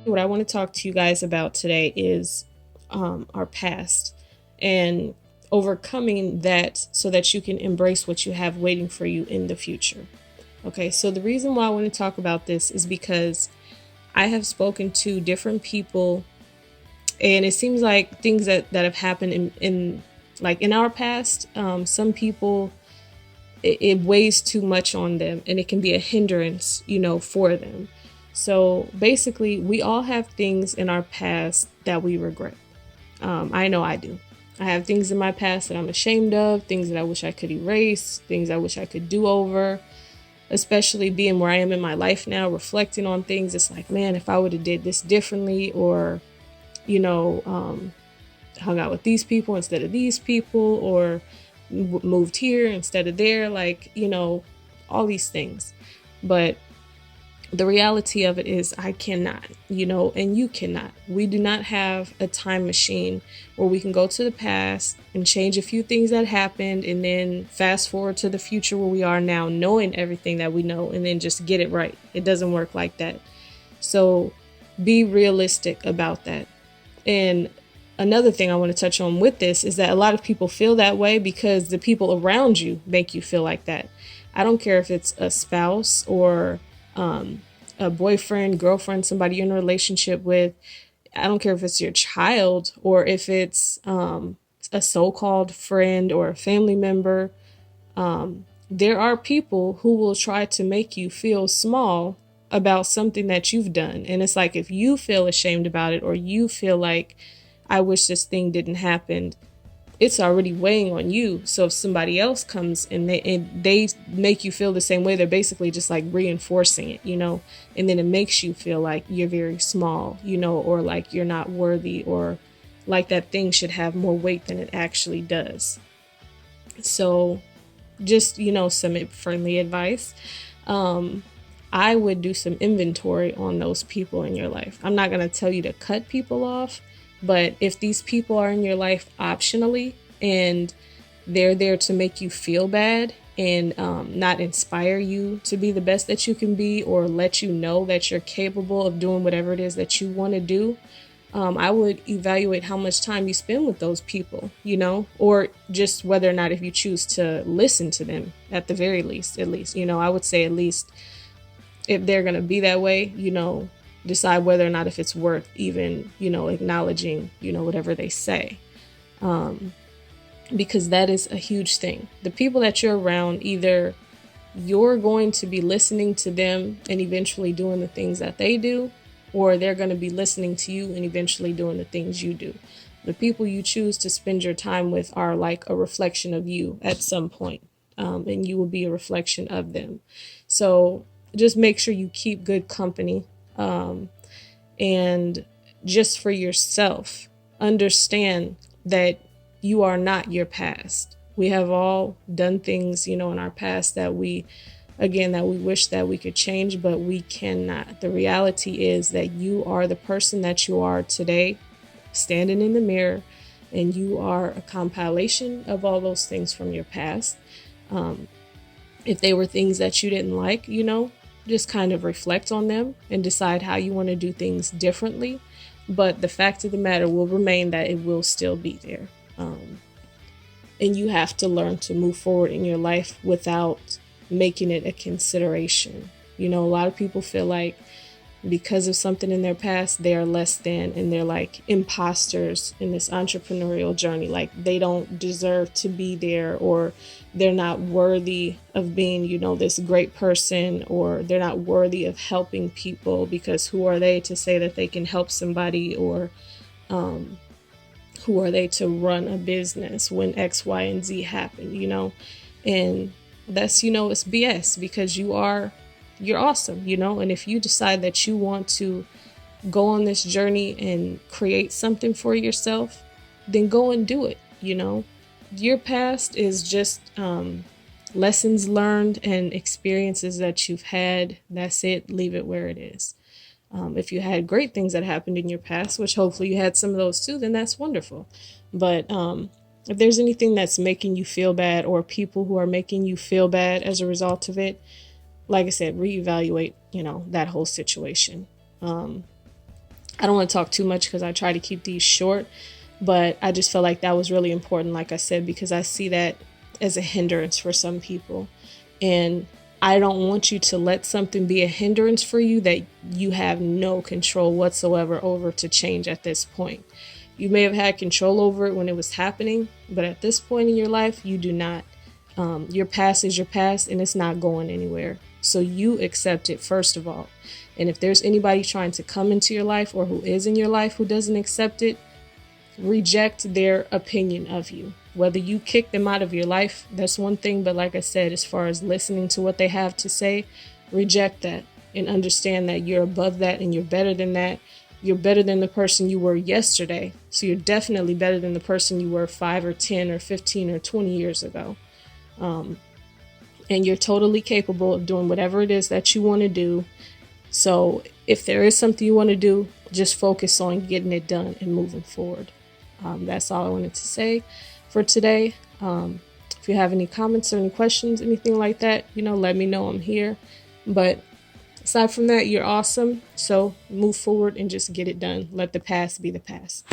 What I want to talk to you guys about today is our past and overcoming that so that you can embrace what you have waiting for you in the future. Okay, so the reason why I want to talk about this is because I have spoken to different people, and it seems like things that have happened in like in our past, some people it weighs too much on them and it can be a hindrance, for them. So basically, we all have things in our past that we regret. I know I do. I have things in my past that I'm ashamed of, things that I wish I could erase, things I wish I could do over, especially being where I am in my life now, reflecting on things. It's like, man, if I would have did this differently, or, you know, um, hung out with these people instead of these people, or moved here instead of there, like, all these things. But the reality of it is I cannot, and you cannot. We do not have a time machine where we can go to the past and change a few things that happened and then fast forward to the future where we are now, knowing everything that we know, and then just get it right. It doesn't work like that. So be realistic about that. And another thing I want to touch on with this is that a lot of people feel that way because the people around you make you feel like that. I don't care if it's a spouse or a boyfriend, girlfriend, somebody you're in a relationship with. I don't care if it's your child or if it's a so called friend or a family member. There are people who will try to make you feel small about something that you've done. And it's like if you feel ashamed about it, or you feel like, I wish this thing didn't happen, it's already weighing on you. So if somebody else comes and they make you feel the same way, they're basically just like reinforcing it, and then it makes you feel like you're very small, or like you're not worthy, or like that thing should have more weight than it actually does. So just, some friendly advice. I would do some inventory on those people in your life. I'm not going to tell you to cut people off, but if these people are in your life optionally and they're there to make you feel bad and not inspire you to be the best that you can be, or let you know that you're capable of doing whatever it is that you want to do, I would evaluate how much time you spend with those people, or just whether or not, if you choose to listen to them at the very least, I would say at least, if they're going to be that way, decide whether or not if it's worth even, acknowledging, whatever they say. Because that is a huge thing. The people that you're around, either you're going to be listening to them and eventually doing the things that they do, or they're going to be listening to you and eventually doing the things you do. The people you choose to spend your time with are like a reflection of you at some point, and you will be a reflection of them. So just make sure you keep good company, and just for yourself, understand that you are not your past. We have all done things, in our past that we wish that we could change, but we cannot. The reality is that you are the person that you are today, standing in the mirror, and you are a compilation of all those things from your past. If they were things that you didn't like, just kind of reflect on them and decide how you want to do things differently. But the fact of the matter will remain that it will still be there. And you have to learn to move forward in your life without making it a consideration. A lot of people feel like because of something in their past, they are less than, and they're like imposters in this entrepreneurial journey. Like they don't deserve to be there, or they're not worthy of being, this great person, or they're not worthy of helping people, because who are they to say that they can help somebody, or who are they to run a business when X, Y, and Z happen, and that's, it's BS, because you're awesome, and if you decide that you want to go on this journey and create something for yourself, then go and do it. Your past is just lessons learned and experiences that you've had. That's it. Leave it where it is. If you had great things that happened in your past, which hopefully you had some of those too, then that's wonderful. But if there's anything that's making you feel bad, or people who are making you feel bad as a result of it, like I said, reevaluate, that whole situation. I don't want to talk too much because I try to keep these short, but I just felt like that was really important, like I said, because I see that as a hindrance for some people. And I don't want you to let something be a hindrance for you that you have no control whatsoever over to change at this point. You may have had control over it when it was happening, but at this point in your life, you do not. Your past is your past and it's not going anywhere. So you accept it first of all. And if there's anybody trying to come into your life or who is in your life who doesn't accept it, reject their opinion of you. Whether you kick them out of your life, that's one thing. But like I said, as far as listening to what they have to say, reject that and understand that you're above that and you're better than that. You're better than the person you were yesterday. So you're definitely better than the person you were 5 or 10 or 15 or 20 years ago. And you're totally capable of doing whatever it is that you want to do. So if there is something you want to do, just focus on getting it done and moving forward. That's all I wanted to say for today. If you have any comments or any questions, anything like that, let me know. I'm here. But aside from that, you're awesome. So move forward and just get it done. Let the past be the past.